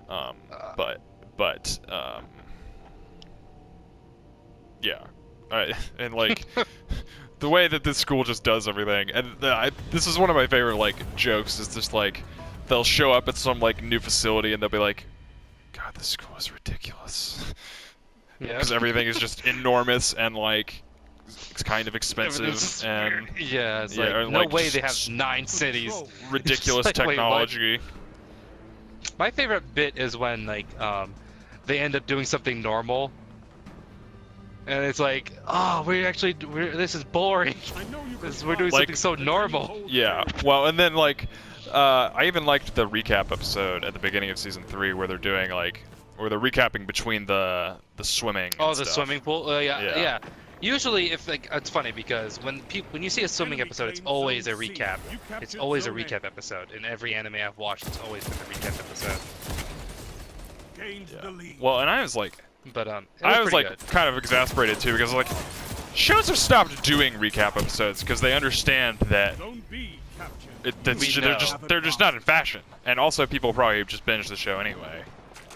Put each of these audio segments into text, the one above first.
But yeah, and like the way that this school just does everything, and this is one of my favorite like jokes. Is just like they'll show up at some like new facility and they'll be like, "God, this school is ridiculous," Yeah. because everything is just enormous and like it's kind of expensive Everything's and yeah, it's yeah, like and, no like, way they just have 9 cities. ridiculous It's like, wait, what? technology. My favorite bit is when like they end up doing something normal, and it's like, oh, this is boring. We're doing Like- something so normal. Yeah, well, and then like, I even liked the recap episode at the beginning of season 3 where they're doing like, where they're recapping between the swimming. Oh, and the stuff. swimming pool. Yeah. Yeah. Usually, if like it's funny because when you see a swimming episode, it's always a recap. It's always a recap episode. In every anime I've watched, it's always been a recap episode. Yeah. Well, and I was like, But I was pretty like good. kind of exasperated too because like, shows have stopped doing recap episodes because they understand that they're just not in fashion, and also people probably just binge the show anyway.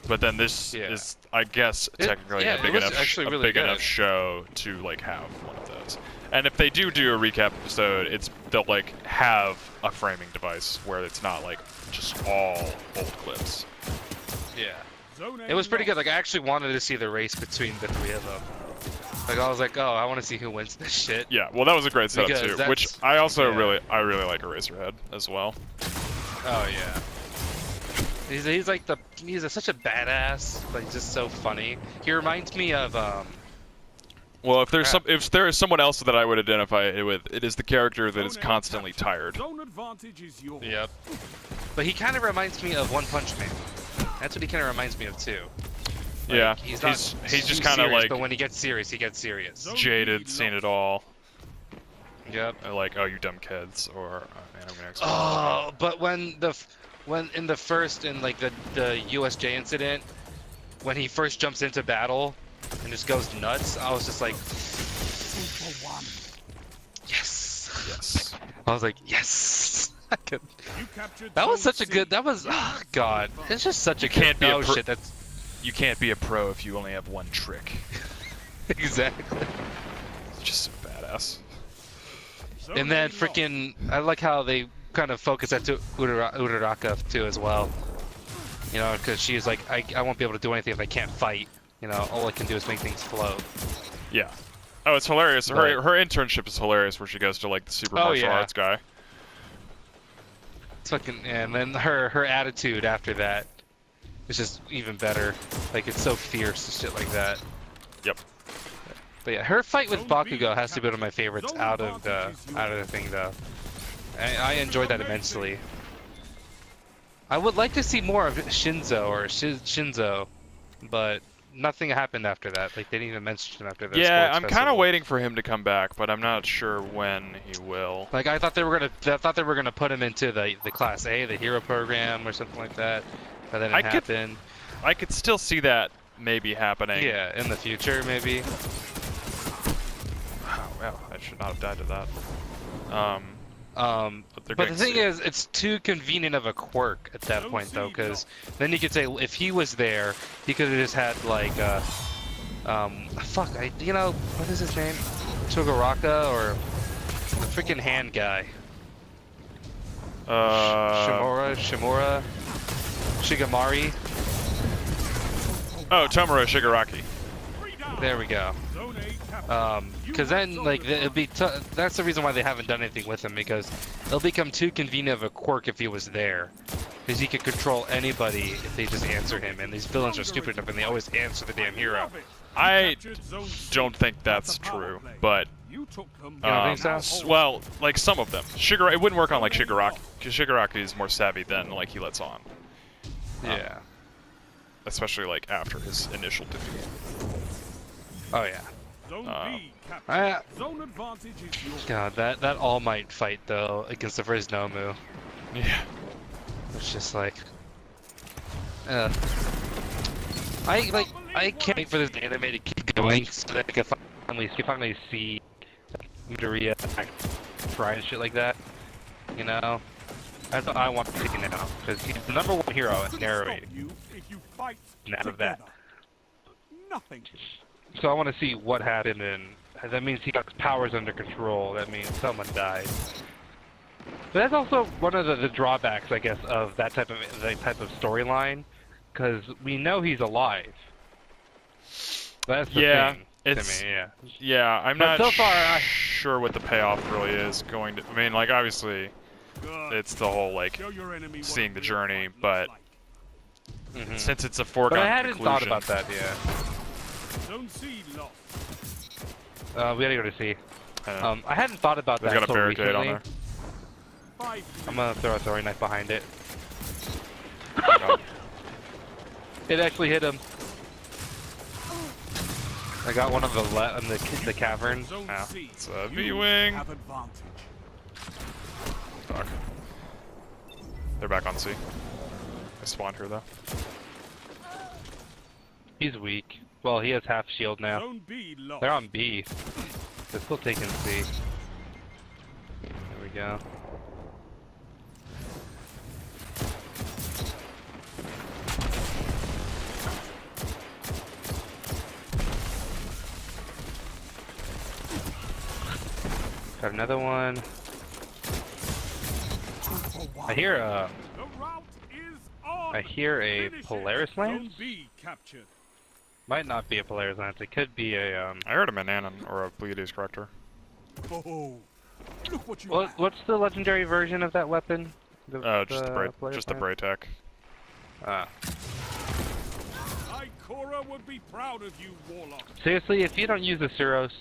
But then this is, I guess, technically a big enough show to like have one of those. And if they do a recap episode, they'll like have a framing device where it's not like just all old clips. Yeah. It was pretty good. Like I actually wanted to see the race between the 3 of them. Like I was like, oh, I want to see who wins this shit. Yeah, well, that was a great setup Because too. Which I also yeah. I really like Eraserhead as well. Oh yeah. He's like such a badass, like just so funny. He reminds me of Well, if there is someone else that I would identify it with, it is the character that is constantly tired. Yep. But he kind of reminds me of One Punch Man. That's what he kind of reminds me of too. Like, Yeah, he's just kind of like but when he gets serious, he gets serious. jaded, seen it all. Yep. Like, oh, you dumb kids, or man, I'm gonna explain. Oh, but when in the first like the USJ incident, when he first jumps into battle and just goes nuts, I was just like, yes. Yes. I was like, yes. That was such a good. That was oh god. It's just such a can't be a pro- shit. That's You can't be a pro if you only have one trick. exactly. It's just so badass. And then freaking, I like how they kind of focus that to Uraraka too as well. You know, because she's like, I won't be able to do anything if I can't fight. You know, all I can do is make things float. Yeah. Oh, it's hilarious. But- Her internship is hilarious, where she goes to like the super martial arts guy. It's fucking, and then her attitude after that is just even better. Like it's so fierce and shit like that. Yep. But yeah, her fight with Bakugo has to be one of my favorites out of the thing though. I enjoyed that immensely. I would like to see more of Shinzo, but nothing happened after that. Like they didn't even mention him after that. Yeah, I'm kind of waiting for him to come back, but I'm not sure when he will. Like I thought they were gonna put him into the Class A, the hero program or something like that. But that didn't happen. I could still see that maybe happening. Yeah, in the future maybe. Oh, wow, I should not have died to that. But the thing is, it's too convenient of a quirk at that point, though, because then you could say if he was there, he could have just had like, you know, what is his name? Toguraka or the freaking hand guy? Shimura, Shigemari. Oh, Tomura Shigaraki. There we go. Because then, like, that's the reason why they haven't done anything with him, because it'll become too convenient of a quirk if he was there. Because he could control anybody if they just answer him, and these villains are stupid enough and they always answer the damn hero. I don't think that's true, but... You don't think so? Well, like some of them. It wouldn't work on like Shigaraki, because Shigaraki is more savvy than like he lets on. Yeah. Especially like after his initial defeat. Oh yeah. God, that All Might fight though against the first Nomu. Yeah. It's just like, I can't wait for this anime to keep going so that I can finally see Midoriya act right and shit like that. You know, That's what I want to see now, because he's the #1 hero in narrating. And out of that. Nothing. So I want to see what happened, and that means he got his powers under control. That means someone died. But that's also one of the drawbacks, I guess, of that type of storyline, because we know he's alive. That's the thing. Yeah, I'm not so far, sure what the payoff really is going to. I mean, like, obviously, it's the whole, like, seeing the journey, but since it's a foregone conclusion. But I hadn't thought about that yet. We gotta go to C. I hadn't thought about that got a so barricade recently. on there. I'm gonna throw a throwing knife behind it. It actually hit him. I got one of the cavern. Yeah, it's a V-wing. Fuck. They're back on C. I spawned here though. He's weak. Well, he has half shield now. They're on B. They're still taking C. There we go. Got another one. I hear a Polaris Lance. Might not be a Polaris Lance. It could be a I heard a Manannan or a Pleiades Corrector. What's the legendary version of that weapon? Just the Braytech. Ikora would be proud of you, Warlock. Seriously, if you don't use the Suros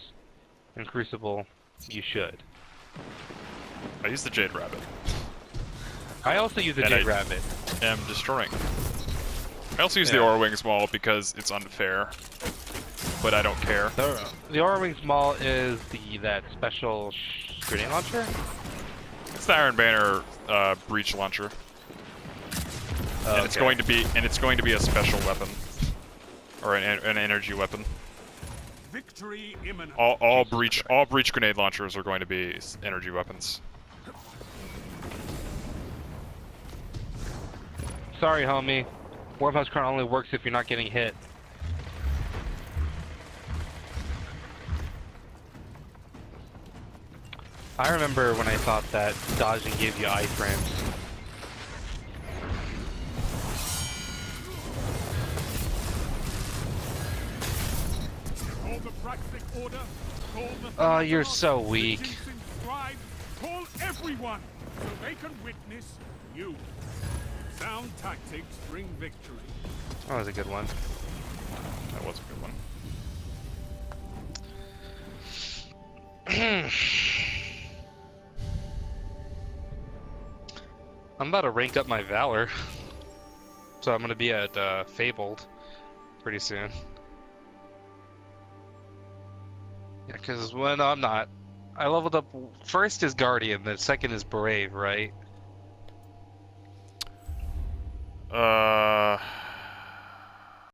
in Crucible, you should. I use the Jade Rabbit. I also use the Jade Rabbit. Am destroying. I also use the Aura Wings Maul because it's unfair, but I don't care. The Aura Wings Maul is that special grenade launcher? It's the Iron Banner breach launcher. And it's going to be a special weapon, or an energy weapon. Victory imminent. All breach grenade launchers are going to be energy weapons. Sorry, homie. Warphouse Crown only works if you're not getting hit. I remember when I thought that dodging gave you iframes. Oh, you're so weak. Call everyone so they can witness you. Sound tactics bring victory. That was a good one. That was a good one. I'm about to rank up my Valor. So I'm gonna be at Fabled pretty soon. Yeah, because when I'm not. I leveled up. First is Guardian, the second is Brave, right?